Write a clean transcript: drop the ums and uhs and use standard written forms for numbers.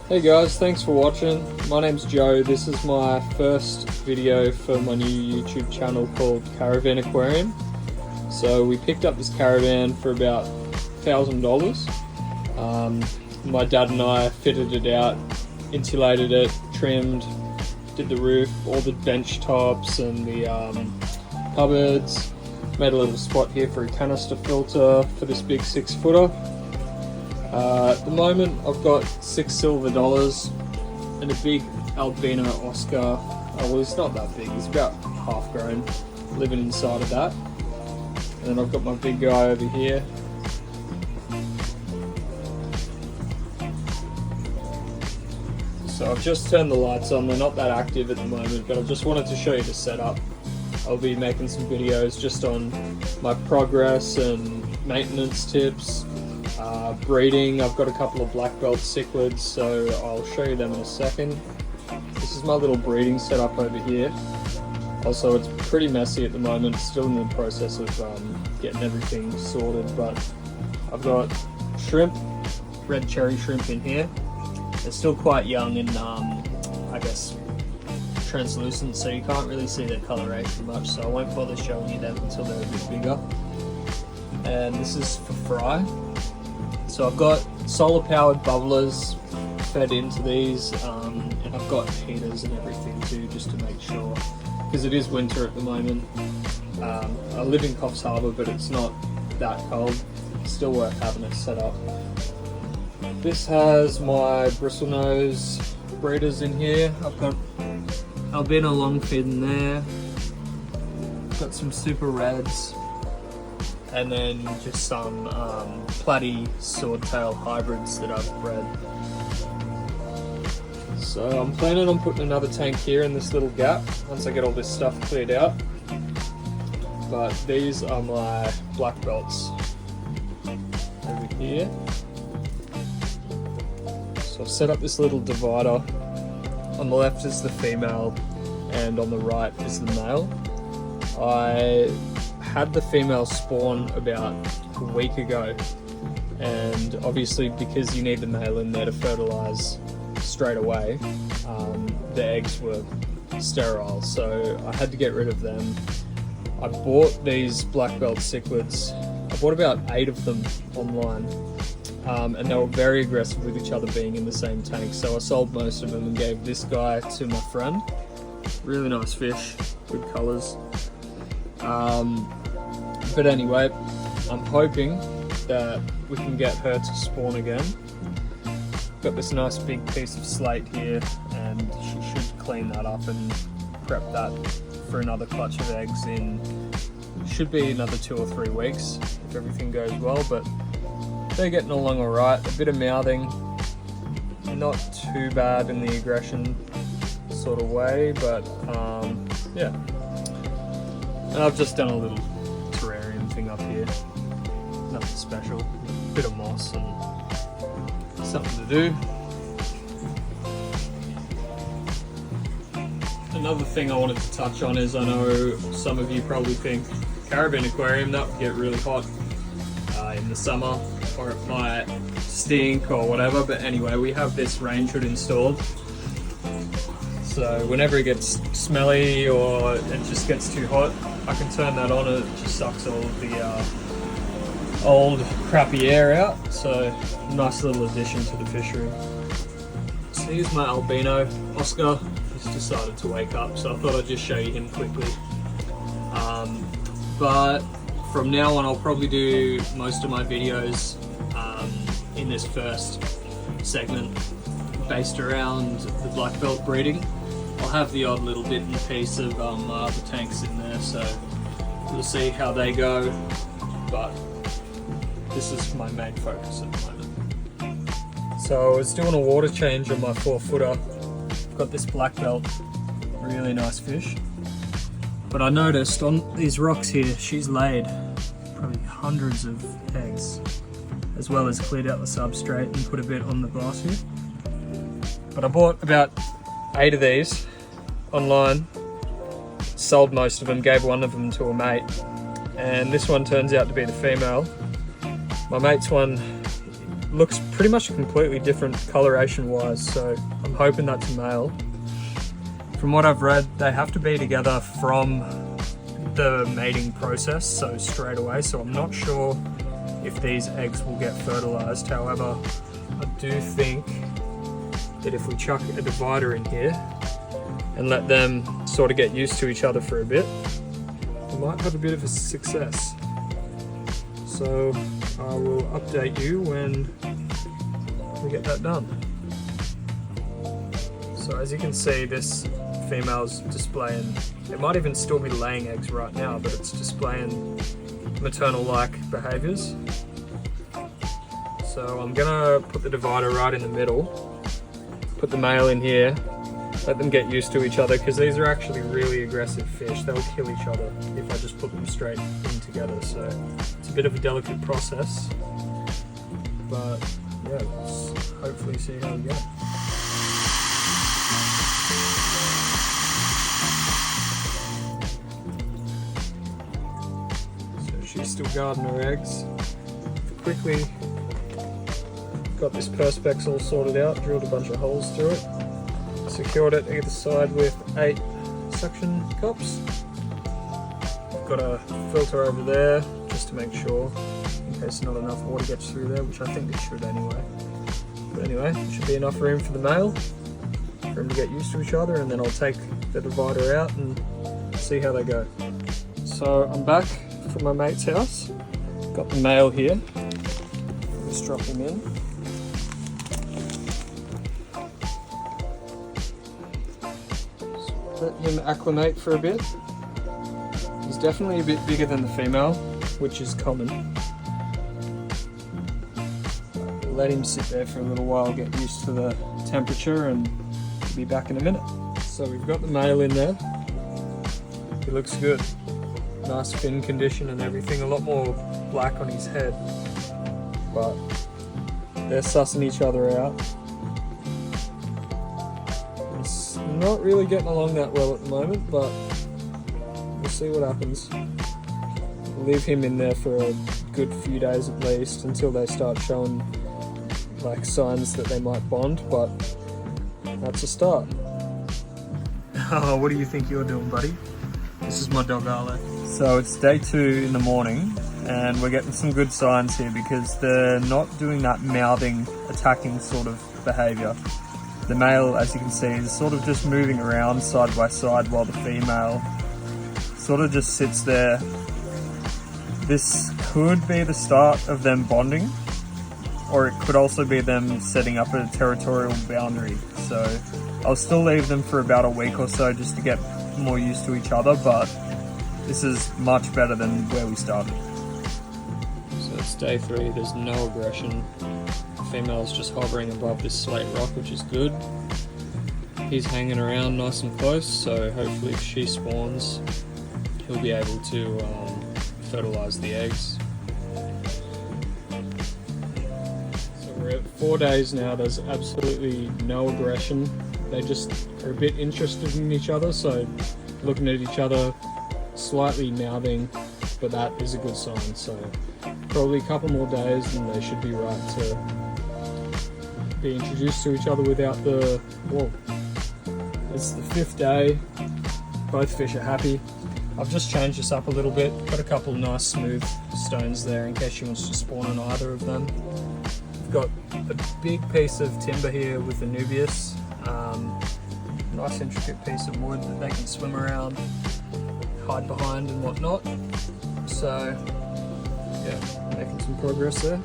Hey guys, thanks for watching. My name's Joe. This is my first video for my new YouTube channel called Caravan Aquarium. So we picked up this caravan for about $1,000. My dad and I fitted it out, insulated it, trimmed, did the roof, all the bench tops and the cupboards. Made a little spot here for a canister filter for this big 6-footer. At the moment I've got 6 silver dollars and a big albino Oscar. Well, it's not that big, it's about half grown, living inside of that. And then I've got my big guy over here. So I've just turned the lights on, they're not that active at the moment, but I just wanted to show you the setup. I'll be making some videos just on my progress and maintenance tips. Breeding, I've got a couple of black belt cichlids, so I'll show you them in a second. This is my little breeding setup over here. Also, it's pretty messy at the moment, still in the process of getting everything sorted, but I've got shrimp, red cherry shrimp in here. They're still quite young and I guess translucent, so you can't really see their coloration much, so I won't bother showing you them until they're a bit bigger. And this is for fry. So I've got solar powered bubblers fed into these, and I've got heaters and everything too, just to make sure, because it is winter at the moment. I live in Coffs Harbour, but it's not that cold. It's still worth having it set up. This has my bristlenose breeders in here. I've got albino longfin in there. Got some super reds. And then just some platy swordtail hybrids that I've bred. So I'm planning on putting another tank here in this little gap once I get all this stuff cleared out. But these are my black belts over here. So I've set up this little divider. On the left is the female and on the right is the male. I had the female spawn about a week ago, and obviously because you need the male in there to fertilize straight away, the eggs were sterile, so I had to get rid of them. I bought these black belt cichlids. I bought about 8 of them online, and they were very aggressive with each other being in the same tank, so I sold most of them and gave this guy to my friend. Really nice fish, good colours. But anyway, I'm hoping that we can get her to spawn again. Got this nice big piece of slate here, and she should clean that up and prep that for another clutch of eggs in, should be another 2 or 3 weeks if everything goes well, but they're getting along alright. A bit of mouthing, not too bad in the aggression sort of way, but yeah. And I've just done a little terrarium thing up here, nothing special, bit of moss and something to do. Another thing I wanted to touch on is, I know some of you probably think Caravan Aquarium, that would get really hot in the summer, or it might stink or whatever, but anyway, we have this range hood installed. So whenever it gets smelly or it just gets too hot, I can turn that on and it just sucks all of the old crappy air out. So nice little addition to the fishery. So here's my albino Oscar. He's decided to wake up, so I thought I'd just show you him quickly. But from now on I'll probably do most of my videos in this first segment based around the black belt breeding. I'll have the odd little bit and piece of the tanks in there, so we'll see how they go, but this is my main focus at the moment. So I was doing a water change on my 4-footer. I've got this black belt, really nice fish, but I noticed on these rocks here, she's laid probably hundreds of eggs, as well as cleared out the substrate and put a bit on the glass here. But I bought about 8 of these online, sold most of them, gave one of them to a mate, and this one turns out to be the female. My mate's one looks pretty much completely different coloration wise, so I'm hoping that's a male. From what I've read, they have to be together from the mating process, so straight away, so I'm not sure if these eggs will get fertilized. However, I do think that if we chuck a divider in here and let them sort of get used to each other for a bit, we might have a bit of a success. So I will update you when we get that done. So as you can see, this female's displaying, it might even still be laying eggs right now, but it's displaying maternal-like behaviors. So I'm gonna put the divider right in the middle, put the male in here, let them get used to each other, because these are actually really aggressive fish. They'll kill each other if I just put them straight in together. So it's a bit of a delicate process, but yeah, let's hopefully see how we go. So she's still guarding her eggs. Quickly got this perspex all sorted out, drilled a bunch of holes through it, secured it either side with 8 suction cups. Got a filter over there just to make sure, in case not enough water gets through there, which I think it should anyway. But anyway, there should be enough room for the male, for them to get used to each other, and then I'll take the divider out and see how they go. So I'm back from my mate's house, got the male here, just drop him in. Let him acclimate for a bit. He's definitely a bit bigger than the female, which is common. Let him sit there for a little while, get used to the temperature, and be back in a minute. So we've got the male in there. He looks good. Nice fin condition and everything, a lot more black on his head. But they're sussing each other out. Not really getting along that well at the moment, but we'll see what happens. We'll leave him in there for a good few days at least until they start showing like signs that they might bond, but that's a start. Oh, what do you think you're doing, buddy? This is my dog Ale. So it's day 2 in the morning and we're getting some good signs here because they're not doing that mouthing, attacking sort of behavior. The male, as you can see, is sort of just moving around side by side while the female sort of just sits there. This could be the start of them bonding, or it could also be them setting up a territorial boundary. So I'll still leave them for about a week or so just to get more used to each other, but this is much better than where we started. So it's day 3, there's no aggression. Female's just hovering above this slate rock, which is good. He's hanging around nice and close, so hopefully if she spawns, he'll be able to fertilize the eggs. So we're at 4 days now, there's absolutely no aggression. They just are a bit interested in each other, so looking at each other, slightly mouthing, but that is a good sign. So probably a couple more days and they should be right to be introduced to each other without the, well, it's the 5th day, both fish are happy. I've just changed this up a little bit, got a couple nice smooth stones there in case she wants to spawn on either of them. We've got a big piece of timber here with the nubius, nice intricate piece of wood that they can swim around, hide behind and whatnot. So yeah, making some progress there.